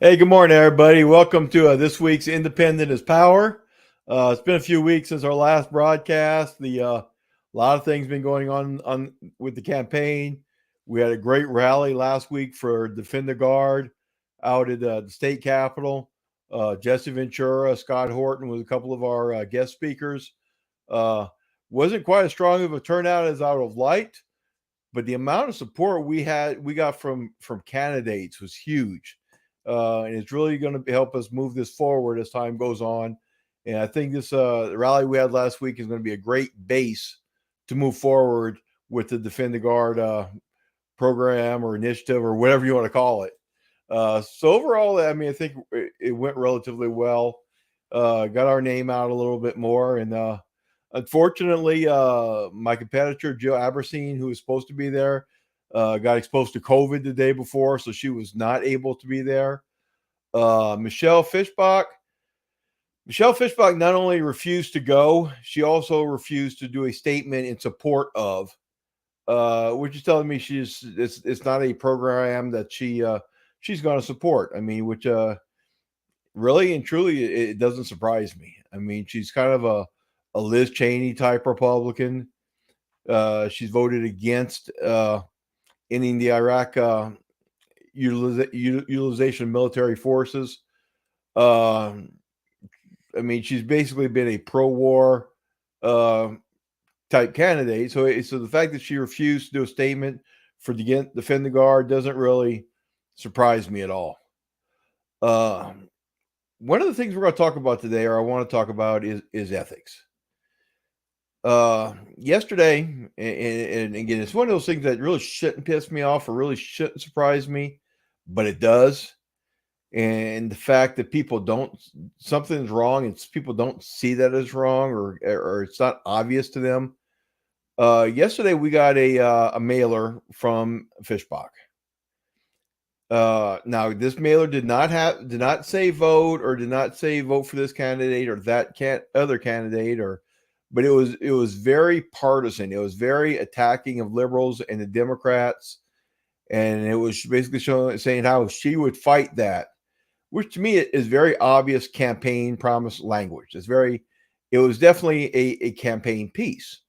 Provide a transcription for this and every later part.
Hey, good morning, everybody. Welcome to this week's Independent is Power. It's been a few weeks since our last broadcast. A lot of things been going on with the campaign. We had a great rally last week for Defend the Guard out at the state capitol. Jesse Ventura, Scott Horton was a couple of our guest speakers. Uh, wasn't quite as strong of a turnout as I would have liked, but the amount of support we got from candidates was huge, and it's really going to help us move this forward as time goes on. And I think this rally we had last week is going to be a great base to move forward with the Defend the Guard program or initiative or whatever you want to call it. So overall, I mean, I think it went relatively well. Got our name out a little bit more, and unfortunately, my competitor, Jill Aberstein, who was supposed to be there, got exposed to COVID the day before, so she was not able to be there. Michelle Fishbach not only refused to go, she also refused to do a statement in support of, which is telling me it's not a program that she's going to support. I mean, which really and truly, it doesn't surprise me. I mean, she's kind of a Liz Cheney type Republican. She's voted against ending the Iraq utilization of military forces. I mean, she's basically been a pro-war type candidate. So the fact that she refused to do a statement for Defend the Guard doesn't really surprise me at all. One of the things we're going to talk about today, or I want to talk about, is ethics. Yesterday, and again, it's one of those things that really shouldn't piss me off or really shouldn't surprise me, but it does. And the fact that something's wrong and people don't see that as wrong, or it's not obvious to them. Yesterday we got a mailer from Fishbach. Now this mailer did not say vote, or did not say vote for this candidate or that other candidate, but it was very partisan. It was very attacking of liberals and the Democrats, and it was basically saying how she would fight that, which to me is very obvious campaign promise language. It was definitely a campaign piece.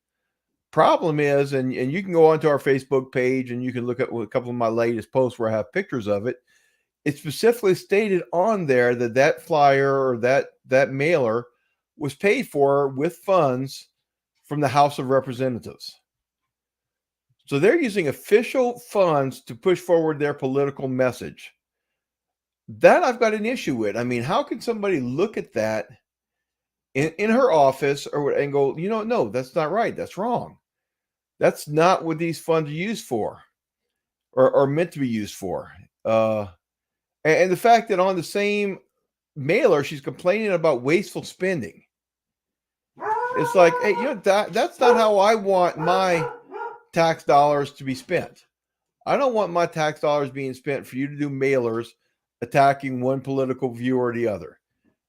Problem is, and you can go onto our Facebook page and you can look at a couple of my latest posts where I have pictures of it. It specifically stated on there that flyer or that mailer was paid for with funds from the House of Representatives. So they're using official funds to push forward their political message. That I've got an issue with. I mean, how can somebody look at that in her office and go, no, that's not right. That's wrong. That's not what these funds are used for, or meant to be used for. And the fact that on the same mailer, she's complaining about wasteful spending. It's like, hey, that's not how I want my tax dollars to be spent. I don't want my tax dollars being spent for you to do mailers attacking one political view or the other.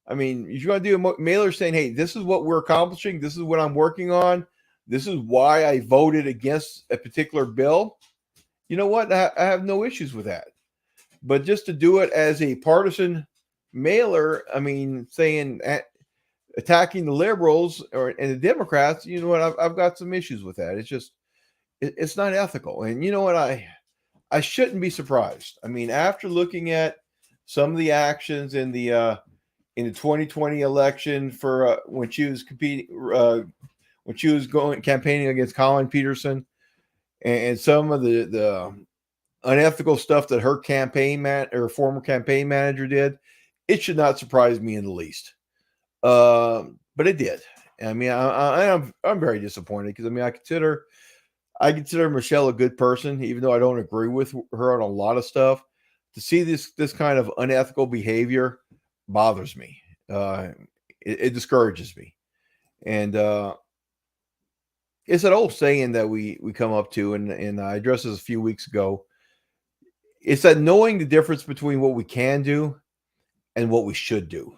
I mean, if you're going to do a mailer saying, hey, this is what we're accomplishing, this is what I'm working on, this is why I voted against a particular bill, you know what? I have no issues with that. But just to do it as a partisan mailer, I mean, saying attacking the liberals and the Democrats, you know what? I've got some issues with that. It's just, it's not ethical. And you know what? I shouldn't be surprised. I mean, after looking at some of the actions in the 2020 election for when she was competing, when she was campaigning against Colin Peterson, and some of the unethical stuff that her former campaign manager did, it should not surprise me in the least. But it did. I mean, I'm very disappointed because I mean, I consider Michelle a good person, even though I don't agree with her on a lot of stuff. To see this kind of unethical behavior bothers me. It discourages me. And it's an old saying that we come up to, and I addressed this a few weeks ago. It's that knowing the difference between what we can do and what we should do.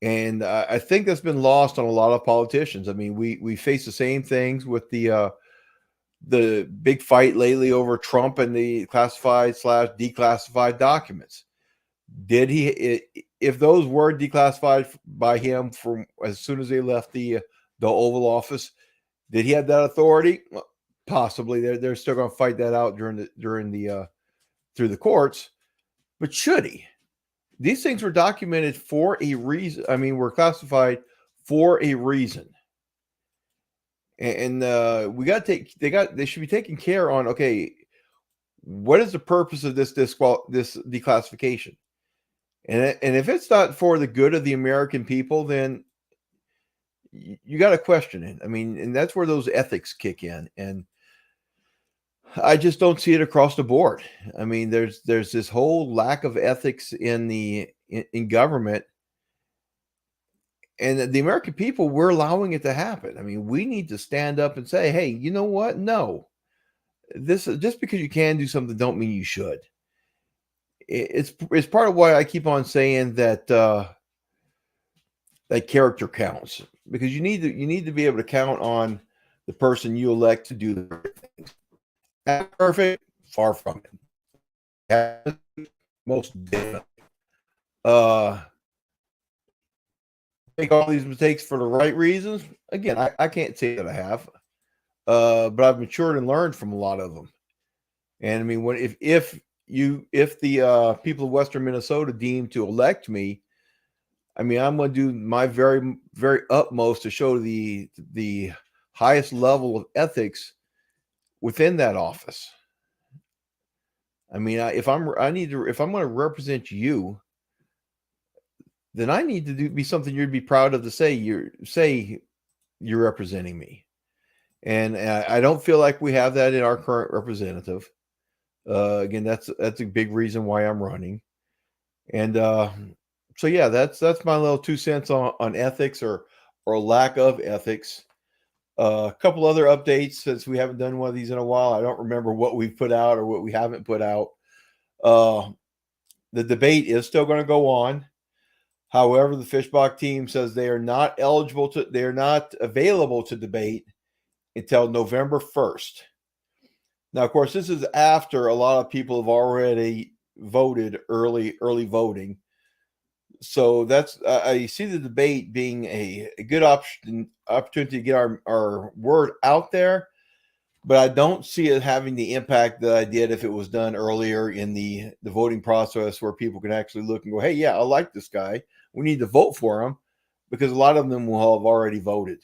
And I think that's been lost on a lot of politicians. I mean, we face the same things with the big fight lately over Trump and the classified/declassified documents. Did if those were declassified by him from as soon as they left the Oval Office, did he have that authority? Well, possibly. They're still going to fight that out during the through the courts. But should he? These things were documented for a reason. I mean, were classified for a reason. And we got to take they should be taking care on, okay, what is the purpose of this declassification? And if it's not for the good of the American people, then you got to question it. I mean, and that's where those ethics kick in. And I just don't see it across the board. I mean, there's this whole lack of ethics in government, and the American people, we're allowing it to happen. I mean, we need to stand up and say, hey, you know what? No, this just because you can do something don't mean you should. It's part of why I keep on saying that that character counts, because you need to be able to count on the person you elect to do the right things. Not perfect, far from it. Most definitely. Make all these mistakes for the right reasons. Again, I can't say that I have, but I've matured and learned from a lot of them. And I mean, if the people of Western Minnesota deem to elect me, I mean, I'm going to do my very, very utmost to show the highest level of ethics within that office. I mean, if I'm going to represent you, then I need to be something you'd be proud of to say you're representing me. And I don't feel like we have that in our current representative. Again, that's a big reason why I'm running. And so yeah, that's my little 2 cents on ethics or lack of ethics. A couple other updates, since we haven't done one of these in a while. I don't remember what we've put out or what we haven't put out. The debate is still going to go on. However, the Fishbach team says they are not available to debate until November 1st. Now, of course, this is after a lot of people have already voted early voting. So that's I see the debate being a good opportunity to get our word out there, but I don't see it having the impact that I did if it was done earlier in the voting process, where people can actually look and go, hey, yeah, I like this guy. We need to vote for him, because a lot of them will have already voted.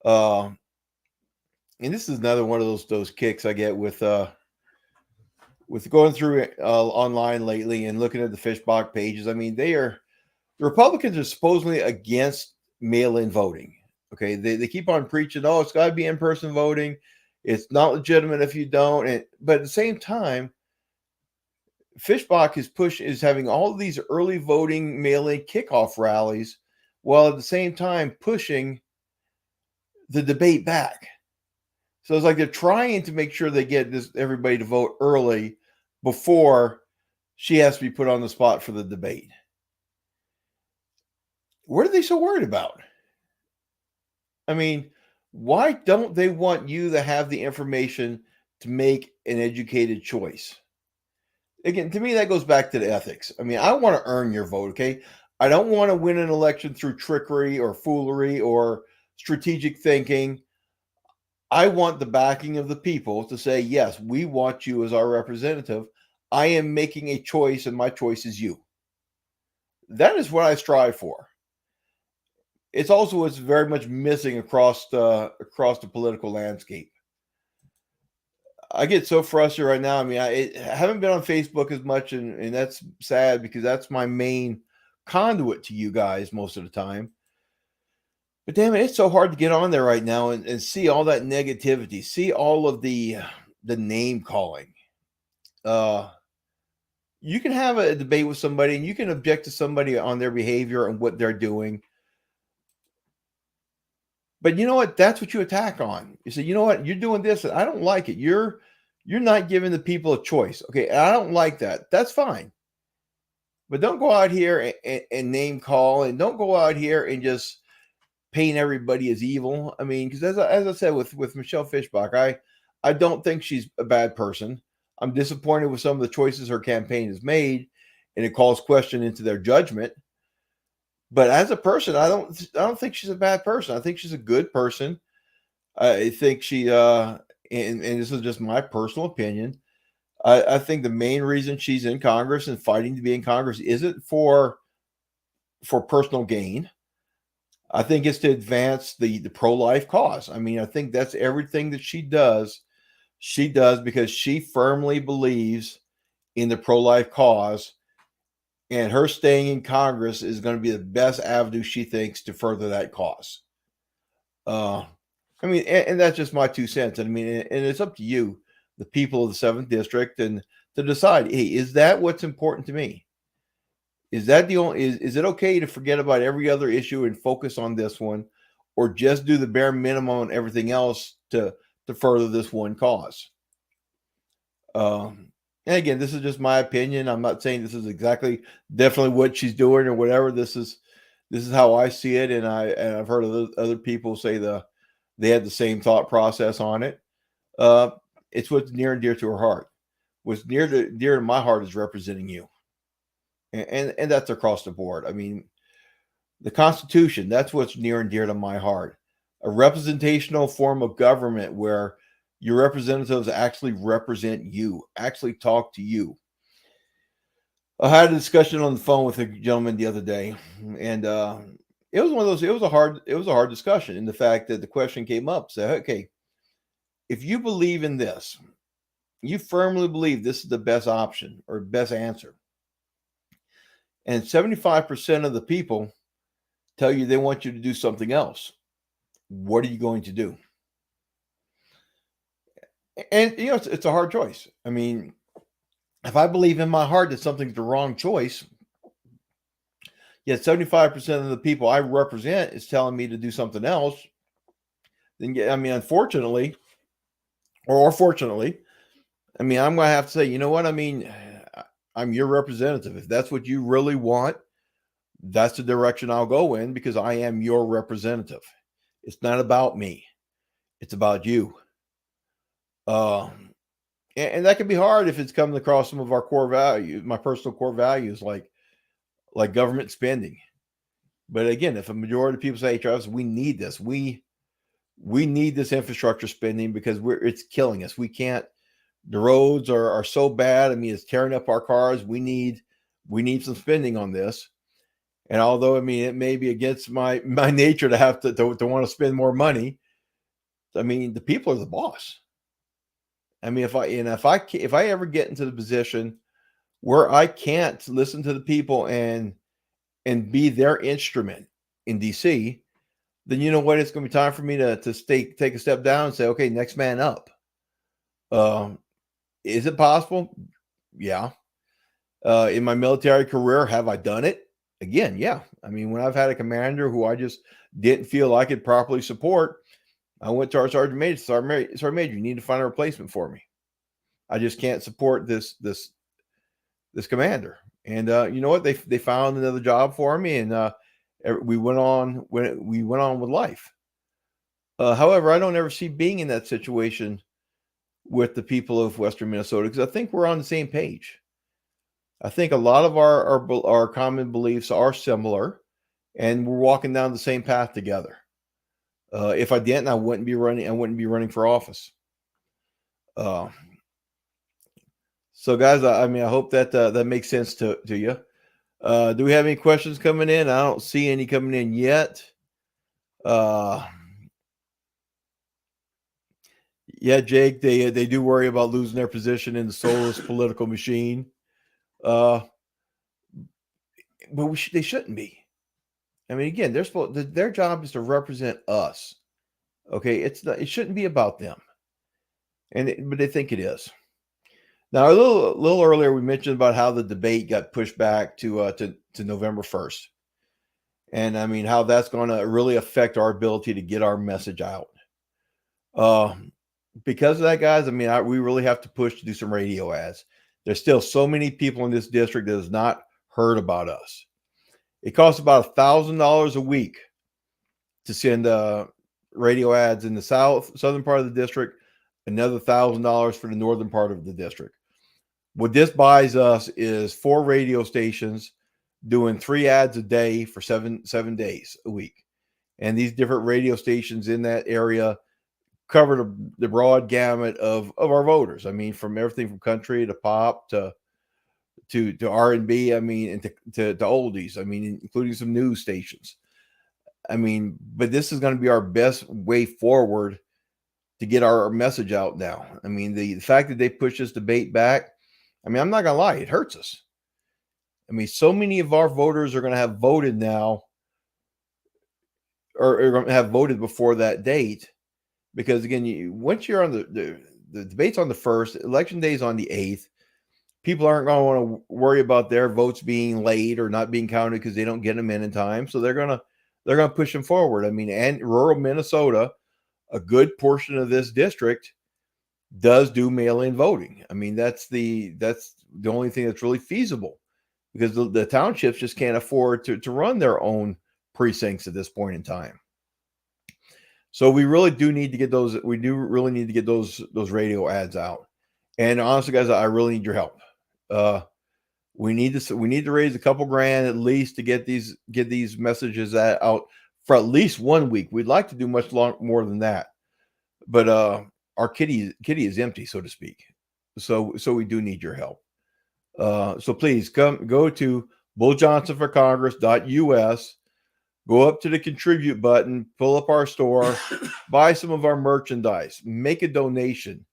And this is another one of those kicks I get with going through online lately and looking at the Fishbach pages. I mean, the Republicans are supposedly against mail-in voting. Okay, they keep on preaching, oh, it's got to be in-person voting. It's not legitimate if you don't. But at the same time, Fishbach is having all of these early voting mail-in kickoff rallies, while at the same time pushing the debate back. So it's like they're trying to make sure they get everybody to vote early before she has to be put on the spot for the debate. What are they so worried about? I mean, why don't they want you to have the information to make an educated choice? Again, to me, that goes back to the ethics. I mean, I want to earn your vote, okay? I don't want to win an election through trickery or foolery or strategic thinking. I want the backing of the people to say, yes, we want you as our representative. I am making a choice, and my choice is you. That is what I strive for. It's also what's very much missing across the political landscape. I get so frustrated right now. I mean, I haven't been on Facebook as much, and that's sad, because that's my main conduit to you guys most of the time. But damn it, it's so hard to get on there right now and see all that negativity, see all of the name calling. You can have a debate with somebody, and you can object to somebody on their behavior and what they're doing. But you know what? That's what you attack on. You say, you know what? You're doing this, and I don't like it. You're not giving the people a choice. Okay, I don't like that. That's fine. But don't go out here and name call, and don't go out here and just paint everybody as evil. I mean, because as I said with Michelle Fishbach, I don't think she's a bad person. I'm disappointed with some of the choices her campaign has made, and it calls question into their judgment. But as a person, I don't think she's a bad person. I think she's a good person. I think she and this is just my personal opinion. I think the main reason she's in Congress and fighting to be in Congress isn't for personal gain. I think it's to advance the pro-life cause. I mean, I think that's everything that she does. She does because she firmly believes in the pro-life cause, and her staying in Congress is going to be the best avenue she thinks to further that cause. I mean, and that's just my 2 cents. I mean, and it's up to you, the people of the 7th District, and to decide, hey, is that what's important to me? Is that the only, is it okay to forget about every other issue and focus on this one, or just do the bare minimum and everything else to further this one cause? And again, this is just my opinion. I'm not saying this is definitely what she's doing or whatever. This is how I see it, and I've heard of other people say they had the same thought process on it. It's what's near and dear to her heart. What's dear to my heart is representing you, and that's across the board. I mean, the Constitution, that's what's near and dear to my heart. A representational form of government where your representatives actually represent you, actually talk to you. I had a discussion on the phone with a gentleman the other day, and it was one of those. It was a hard discussion. In the fact that the question came up, said, "Okay, if you believe in this, you firmly believe this is the best option or best answer, and 75% of the people tell you they want you to do something else, what are you going to do?" And it's a hard choice. I mean, if I believe in my heart that something's the wrong choice, yet 75% of the people I represent is telling me to do something else, then I mean, unfortunately, or fortunately, I mean, I'm going to have to say, you know what? I mean, I'm your representative. If that's what you really want, that's the direction I'll go in, because I am your representative. It's not about me. It's about you. And that can be hard if it's coming across some of our core values, my personal core values, like government spending. But again, if a majority of people say, "Hey, Travis, we need this. We need this infrastructure spending because it's killing us. We can't. The roads are so bad. I mean, it's tearing up our cars. We need some spending on this." And although, I mean, it may be against my nature to have to want to spend more money, I mean, the people are the boss. I mean, if I ever get into the position where I can't listen to the people and be their instrument in DC, then you know what? It's going to be time for me to take a step down and say, okay, next man up. Is it possible? Yeah. In my military career, have I done it? Again, yeah. I mean, when I've had a commander who I just didn't feel I could properly support, I went to our sergeant major. Sergeant major, you need to find a replacement for me. I just can't support this commander. And you know what? They found another job for me, and we went on with life. However, I don't ever see being in that situation with the people of Western Minnesota, because I think we're on the same page. I think a lot of our common beliefs are similar, and we're walking down the same path together. If I didn't, I wouldn't be running for office. So guys, I mean, I hope that that makes sense to you. Do we have any questions coming in? I don't see any coming in yet. Yeah, Jake, they do worry about losing their position in the soulless political machine. But they shouldn't be. I mean, again, their job is to represent us. Okay, it shouldn't be about them. But they think it is. Now, a little earlier, we mentioned about how the debate got pushed back to November 1st, and I mean how that's going to really affect our ability to get our message out. Because of that, guys, I mean, we really have to push to do some radio ads. There's still so many people in this district that has not heard about us. It costs about $1,000 a week to send radio ads in the southern part of the district, another $1,000 for the northern part of the district. What this buys us is 4 radio stations doing 3 ads a day for 7 days a week. And these different radio stations in that area cover the broad gamut of our voters. I mean, from everything from country to pop to R&B. I mean, and to oldies. I mean, including some news stations. I mean, but this is going to be our best way forward to get our message out now. I mean, the fact that they push this debate back, I mean, I'm not going to lie, it hurts us. I mean, so many of our voters are going to have voted now or are going to have voted before that date. Because again, once you're on the debate's on the 1st, election day is on the 8th. People aren't going to want to worry about their votes being late or not being counted because they don't get them in time. So they're going to push them forward. I mean, and rural Minnesota, a good portion of this district does do mail-in voting. I mean, that's the only thing that's really feasible because the townships just can't afford to run their own precincts at this point in time. So we really do need to get those. We do really need to get those radio ads out. And honestly, guys, I really need your help. We need to raise a couple grand at least to get these messages out for at least 1 week. We'd like to do much more than that, but our kitty is empty, so to speak. So we do need your help. So please go to bulljohnsonforcongress.us. Go up to the contribute button, pull up our store, buy some of our merchandise, make a donation.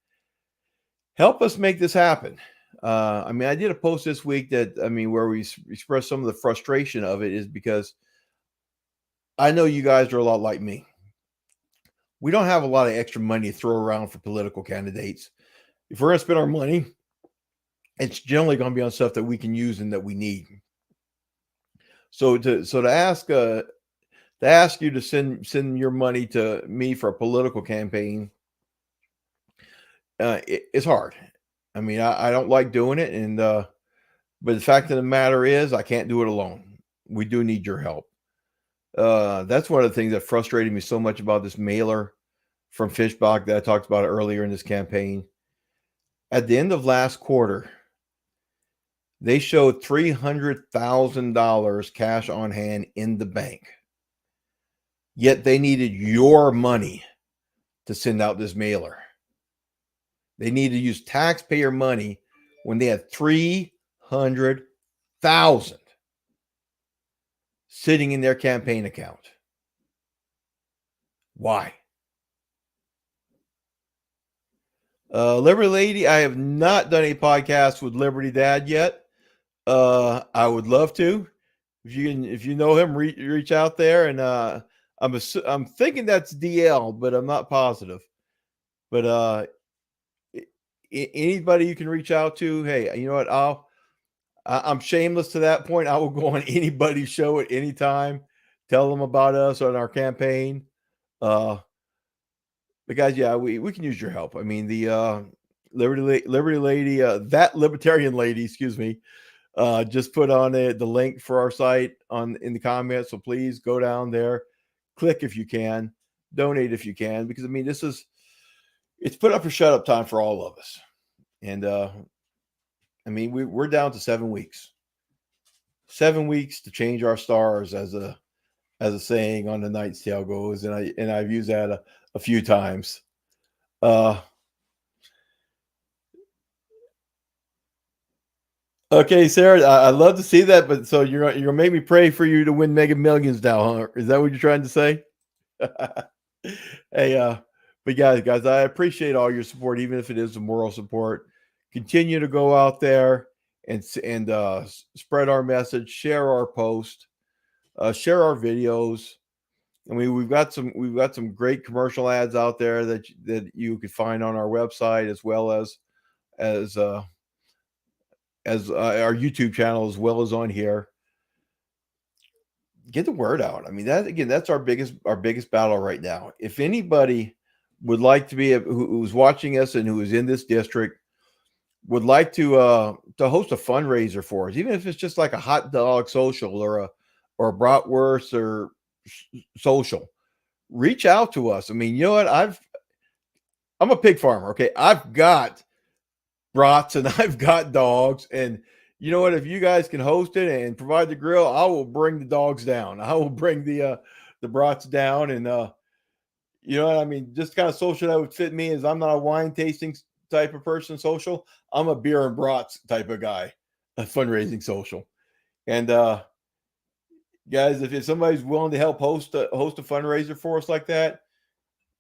Help us make this happen. I mean, I did a post this week where we expressed some of the frustration of it is because I know you guys are a lot like me. We don't have a lot of extra money to throw around for political candidates. If we're going to spend our money, it's generally going to be on stuff that we can use and that we need. So to ask you to send your money to me for a political campaign, it's hard. I mean, I don't like doing it, and but the fact of the matter is, I can't do it alone. We do need your help. That's one of the things that frustrated me so much about this mailer from Fishbach that I talked about earlier in this campaign. At the end of last quarter, they showed $300,000 cash on hand in the bank. Yet they needed your money to send out this mailer. They needed to use taxpayer money when they had $300,000 sitting in their campaign account. Why? Liberty Lady, I have not done a podcast with Liberty Dad yet. I would love to. If you know him, reach out there, and I'm thinking that's DL, but I'm not positive. But anybody you can reach out to, hey, you know what? I'm shameless to that point. I will go on anybody's show at any time, tell them about us on our campaign. But guys, yeah, we can use your help. I mean, the Liberty Lady, that Libertarian lady, excuse me, just put on the link for our site in the comments. So please go down there, click if you can, donate if you can, because I mean, it's put up or shut up time for all of us. And I mean, we're down to 7 weeks. 7 weeks to change our stars, as a saying on the Knight's Tale goes, and I've used that a few times. Okay, Sarah, I love to see that, but so you're gonna make me pray for you to win Mega Millions now, huh? Is that what you're trying to say? Hey, but guys, I appreciate all your support, even if it is the moral support. Continue to go out there and spread our message, share our post, share our videos. I mean, we've got some great commercial ads out there that you could find on our website, as well as our YouTube channel, as well as on here. Get the word out. I mean, that's our biggest battle right now. If anybody would like to be who's watching us and who is in this district would like to host a fundraiser for us, even if it's just like a hot dog social or a bratwurst or social, reach out to us. I mean, you know what? I'm a pig farmer. Okay. I've got brats and I've got dogs. And you know what? If you guys can host it and provide the grill, I will bring the dogs down. I will bring the brats down, and you know what I mean. Just kind of social that would fit me is I'm not a wine tasting type of person. Social, I'm a beer and brats type of guy. A fundraising social, and guys, if somebody's willing to help host a fundraiser for us like that,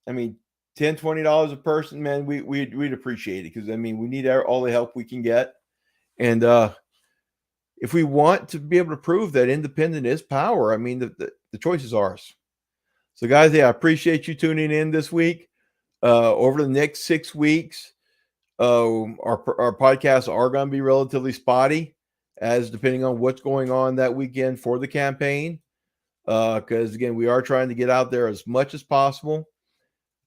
I mean, $10-$20 a person, man, we'd appreciate it, because I mean we need all the help we can get, and if we want to be able to prove that independent is power, I mean the choice is ours. So guys, yeah, I appreciate you tuning in this week. Over the next 6 weeks, our podcasts are going to be relatively spotty, as depending on what's going on that weekend for the campaign. Because again, we are trying to get out there as much as possible.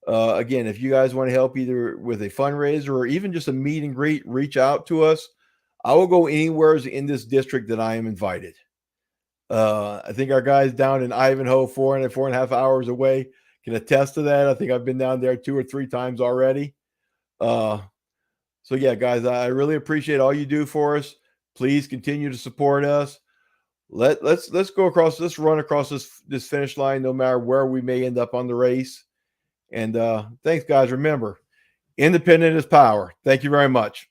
Again, if you guys want to help either with a fundraiser or even just a meet and greet, reach out to us. I will go anywhere in this district that I am invited. I think our guys down in Ivanhoe, 4.5 hours away, can attest to that. I think I've been down there 2 or 3 times already. So yeah, guys, I really appreciate all you do for us. Please continue to support us. Let's go across. Let's run across this finish line, no matter where we may end up on the race. And thanks, guys. Remember, independent is power. Thank you very much.